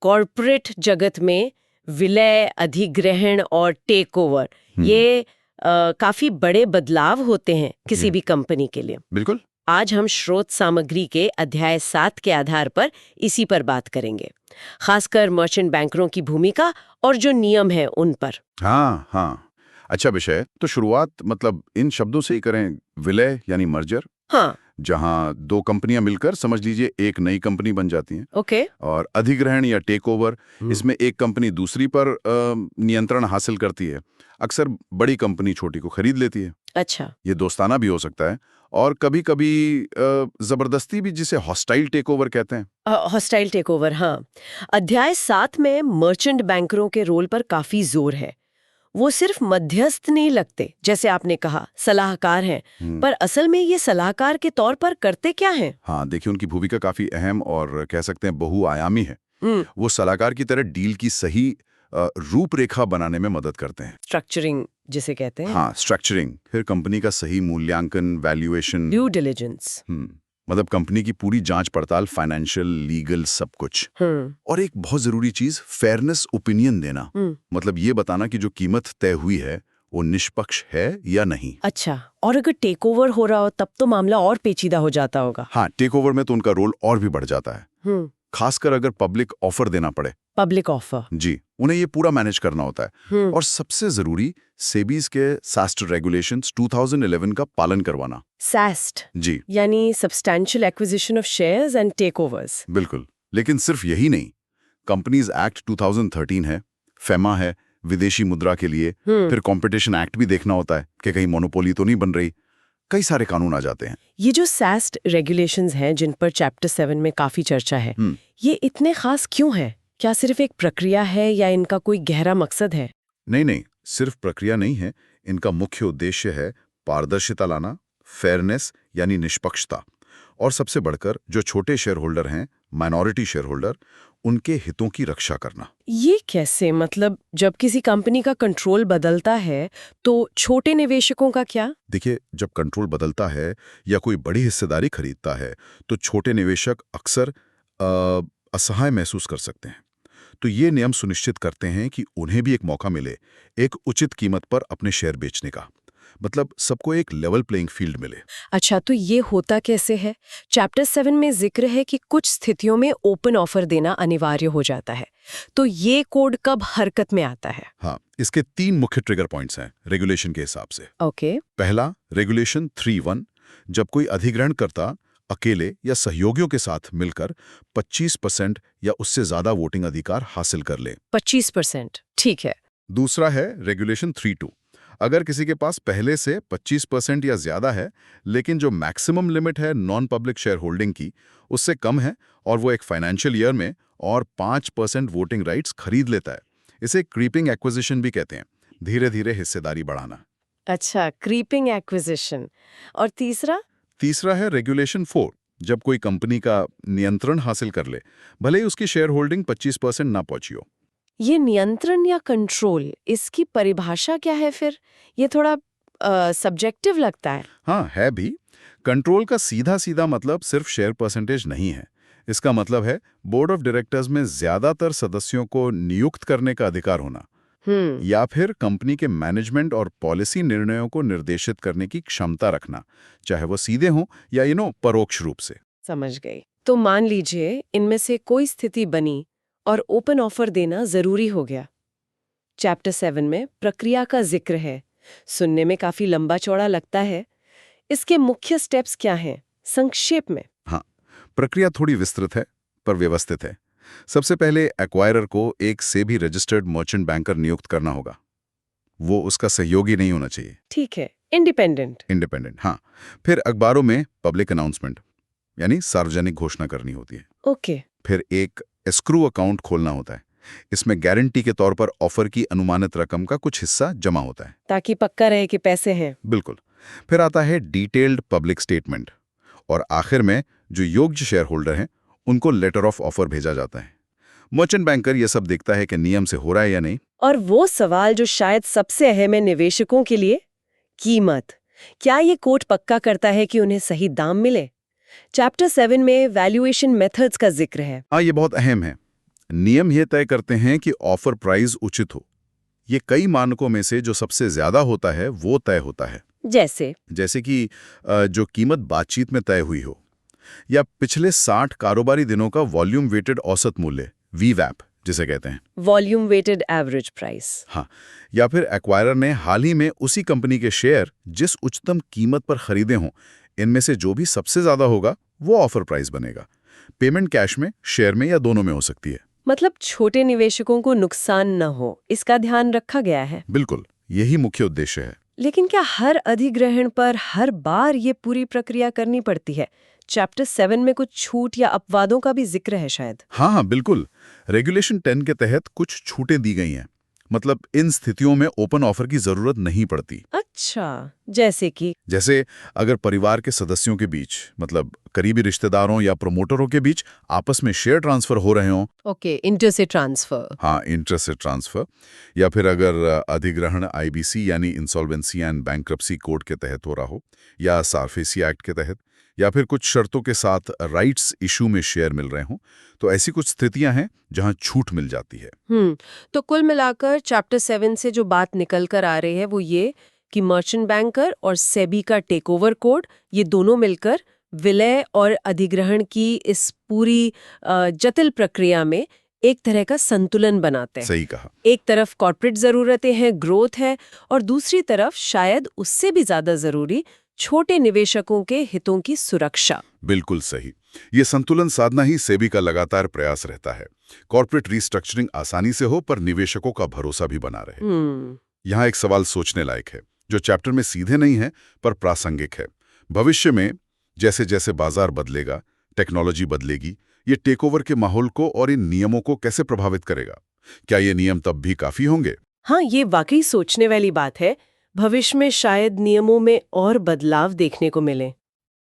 Corporate जगत में विलय, अधिग्रहण और टेक ओवर ये काफी बड़े बदलाव होते हैं किसी भी कंपनी के लिए। बिल्कुल। आज हम स्रोत सामग्री के अध्याय 7 के आधार पर इसी पर बात करेंगे, खासकर मर्चेंट बैंकरों की भूमिका और जो नियम है उन पर। हाँ हाँ, अच्छा विषय। तो शुरुआत मतलब इन शब्दों से ही करें, विलय यानी मर्जर। हाँ, जहां दो कंपनियां मिलकर समझ लीजिए एक नई कंपनी बन जाती हैं। ओके। और अधिग्रहण या टेक ओवर, इसमें एक कंपनी दूसरी पर नियंत्रण हासिल करती है। अक्सर बड़ी कंपनी छोटी को खरीद लेती है। अच्छा। ये दोस्ताना भी हो सकता है और कभी-कभी जबरदस्ती भी, जिसे हॉस्टाइल टेक ओवर कहते हैं। हॉस्टाइल टेक ओवर, हाँ। अध्याय 7 में मर्चेंट बैंकरों के रोल पर काफी जोर है। वो सिर्फ मध्यस्थ नहीं लगते, जैसे आपने कहा, सलाहकार हैं, पर असल में ये सलाहकार के तौर पर करते क्या हैं? हाँ, देखिए उनकी भूमिका काफी अहम और कह सकते हैं बहुआयामी है। वो सलाहकार की तरह डील की सही रूपरेखा बनाने में मदद करते हैं। स्ट्रक्चरिंग जिसे कहते हैं। हाँ, स्ट्रक्चरिंग, फिर कंपनी का सही मूल्यांकन, वैल्यूएशन, ड्यू डिलिजेंस। मतलब कंपनी की पूरी जांच पड़ताल, फाइनेंशियल, लीगल, सब कुछ। और एक बहुत जरूरी चीज, फेयरनेस ओपिनियन देना। मतलब ये बताना कि जो कीमत तय हुई है वो निष्पक्ष है या नहीं। अच्छा, और अगर टेक ओवर हो रहा हो तब तो मामला और पेचीदा हो जाता होगा। हाँ, टेक ओवर में तो उनका रोल और भी बढ़ जाता है। खासकर अगर पब्लिक ऑफर देना पड़े। पब्लिक ऑफर, जी, उन्हें ये पूरा मैनेज करना होता है। और सबसे जरूरी, सेबीज के सास्ट रेगुलेशंस 2011 का पालन करवाना। सास्ट जी, यानी substantial acquisition of shares and takeovers. बिल्कुल। लेकिन सिर्फ यही नहीं, कंपनीज एक्ट 2013 है, फेमा है विदेशी मुद्रा के लिए, फिर कंपटीशन एक्ट भी देखना होता है कि कहीं मोनोपोली तो नहीं बन रही। कई सारे कानून आ जाते हैं। ये जो सास्ट रेगुलेशंस हैं जिन पर चैप्टर 7 में काफी चर्चा है, ये इतने खास क्यों हैं? क्या सिर्फ एक प्रक्रिया है या इनका कोई गहरा मकसद है? नहीं नहीं, सिर्फ प्रक्रिया नहीं है। इनका मुख्य उद्देश्य है पारदर्शिता लाना, फेयरनेस यानी निष्पक्षता, और सबसे बढ़कर जो छोटे शेयर होल्डर हैं, माइनॉरिटी शेयर होल्डर, उनके हितों की रक्षा करना। ये कैसे? मतलब जब किसी कंपनी का कंट्रोल बदलता है तो छोटे निवेशकों का क्या? देखिए, जब कंट्रोल बदलता है या कोई बड़ी हिस्सेदारी खरीदता है तो छोटे निवेशक अक्सर असहाय महसूस कर सकते हैं। तो ये नियम सुनिश्चित करते हैं कि उन्हें भी एक मौका मिले, एक उचित कीमत पर अपने शेयर बेचने का। मतलब सबको एक लेवल प्लेइंग फील्ड मिले। अच्छा, तो ये होता कैसे है? चैप्टर 7 में जिक्र है कि कुछ स्थितियों में ओपन ऑफर देना अनिवार्य हो जाता है। तो ये कोड कब हरकत में आता है? हाँ, इसके 3 मुख्य ट्रिगर पॉइंट्स हैं रेगुलेशन के हिसाब से। ओके। पहला, रेगुलेशन 3(1), जब कोई अधिग्रहणकर्ता अकेले या सहयोगियों के साथ मिलकर 25% या उससे ज्यादा वोटिंग अधिकार हासिल कर ले। 25%, ठीक है। दूसरा है रेगुलेशन 3(2), अगर किसी के पास पहले से 25% या ज्यादा है, लेकिन जो मैक्सिमम लिमिट है नॉन पब्लिक शेयर होल्डिंग की उससे कम है, और वो एक फाइनेंशियल ईयर में और 5% वोटिंग राइट्स खरीद लेता है। इसे क्रीपिंग एक्विजिशन भी कहते हैं, धीरे धीरे हिस्सेदारी बढ़ाना। अच्छा, क्रीपिंग एक्विजिशन। और तीसरा? तीसरा है रेगुलेशन 4, जब कोई कंपनी का नियंत्रण हासिल कर ले, भले ही उसकी शेयर होल्डिंग 25% ना पहुंची हो। ये नियंत्रण या कंट्रोल, इसकी परिभाषा क्या है फिर? ये थोड़ा सब्जेक्टिव लगता है। हाँ, है भी। कंट्रोल का सीधा सीधा मतलब सिर्फ शेयर परसेंटेज नहीं है। इसका मतलब है बोर्ड ऑफ डायरेक्टर्स में ज्यादातर सदस्यों को नियुक्त करने का अधिकार होना, या फिर कंपनी के मैनेजमेंट और पॉलिसी निर्णयों को निर्देशित करने की क्षमता रखना, चाहे वो सीधे हों या परोक्ष रूप से। समझ गई। तो मान लीजिए इनमें से कोई स्थिति बनी और ओपन ऑफर देना जरूरी हो गया। चैप्टर 7 में प्रक्रिया का जिक्र है। सुनने में काफी लंबा चौड़ा लगता है। इसके मुख्य स्टेप्स क्या हैं, संक्षेप में? हाँ, प्रक्रिया थोड़ी विस्तृत है पर व्यवस्थित है। सबसे पहले एक्वायरर को एक सेबी रजिस्टर्ड मर्चेंट बैंकर नियुक्त करना होगा। वो उसका सहयोगी नहीं होना चाहिए। ठीक है, इंडिपेंडेंट। इंडिपेंडेंट, हाँ। फिर अखबारों में पब्लिक अनाउंसमेंट यानी सार्वजनिक घोषणा करनी होती है। ओके। फिर एक एस्क्रू अकाउंट खोलना होता है। इसमें गारंटी के तौर पर ऑफर की अनुमानित रकम का कुछ हिस्सा जमा होता है, ताकि पक्का रहे कि पैसे हैं। बिल्कुल। फिर आता है डिटेल्ड पब्लिक स्टेटमेंट, और आखिर में जो योग्य शेयर होल्डर हैं उनको लेटर ऑफ ऑफर भेजा जाता है। मर्चेंट बैंकर ये सब देखता है कि नियम से हो रहा है या नहीं। और वो सवाल जो शायद सबसे अहम है निवेशकों के लिए, कीमत। क्या ये कोड पक्का करता है कि उन्हें सही दाम मिले? चैप्टर 7 में वैल्यूएशन मेथड्स का जिक्र है। हाँ, ये बहुत अहम है। नियम ये तय करते हैं कि ऑफर प्राइस उचित हो। ये कई मानकों में से जो सबसे ज्यादा होता है वो तय होता है। जैसे कि जो कीमत बातचीत में तय हुई हो, या पिछले 60 कारोबारी दिनों का वॉल्यूम वेटेड औसत मूल्य, वीवैप जिसे कहते हैं। Volume weighted average price. हाँ, या फिर एक्वायरर ने हाल ही में उसी कंपनी के शेयर जिस उच्चतम कीमत पर खरीदे हों, इनमें से जो भी सबसे ज्यादा होगा वो ऑफर प्राइस बनेगा। पेमेंट कैश में, शेयर में या दोनों में हो सकती है। मतलब छोटे निवेशकों को नुकसान न हो, इसका ध्यान रखा गया है। बिल्कुल, यही मुख्य उद्देश्य है। लेकिन क्या हर अधिग्रहण पर हर बार ये पूरी प्रक्रिया करनी पड़ती है? चैप्टर 7 में कुछ छूट या अपवादों का भी जिक्र है शायद। हाँ, बिल्कुल। रेगुलेशन 10 के तहत कुछ छूटें दी गई हैं। मतलब इन स्थितियों में ओपन ऑफर की जरूरत नहीं पड़ती। अच्छा, जैसे अगर परिवार के सदस्यों के बीच, मतलब करीबी रिश्तेदारों या प्रमोटरों के बीच आपस में शेयर ट्रांसफर हो रहे हों। ओके, इंटर से ट्रांसफर। हाँ, इंटरेस्ट से ट्रांसफर। या फिर अगर अधिग्रहण आईबीसी यानी इंसॉल्वेंसी एंड बैंक्रप्सी कोड के तहत हो रहा हो, या सारफेसी एक्ट के तहत, या फिर कुछ शर्तों के साथ राइट्स इशू में शेयर मिल रहे हों, तो ऐसी कुछ स्थितियां हैं जहां छूट मिल जाती है। तो कुल मिलाकर चैप्टर 7 से जो बात निकल कर आ रही है वो ये कि मर्चेंट बैंकर और सेबी का टेकओवर कोड, ये दोनों मिलकर विलय और अधिग्रहण की इस पूरी जटिल प्रक्रिया में एक तरह का संतुलन बनाते हैं। सही कहा। एक तरफ कॉर्पोरेट जरूरतें हैं, ग्रोथ है, और दूसरी तरफ शायद उससे भी ज्यादा जरूरी छोटे निवेशकों के हितों की सुरक्षा। बिल्कुल सही। ये संतुलन साधना ही सेबी का लगातार प्रयास रहता है। कॉर्पोरेट रीस्ट्रक्चरिंग आसानी से हो पर निवेशकों का भरोसा भी बना रहे। यहाँ एक सवाल सोचने लायक है, जो चैप्टर में सीधे नहीं है पर प्रासंगिक है। भविष्य में जैसे जैसे बाजार बदलेगा, टेक्नोलॉजी बदलेगी, ये टेकओवर के माहौल को और इन नियमों को कैसे प्रभावित करेगा? क्या ये नियम तब भी काफी होंगे? हाँ, ये वाकई सोचने वाली बात है। भविष्य में शायद नियमों में और बदलाव देखने को मिले।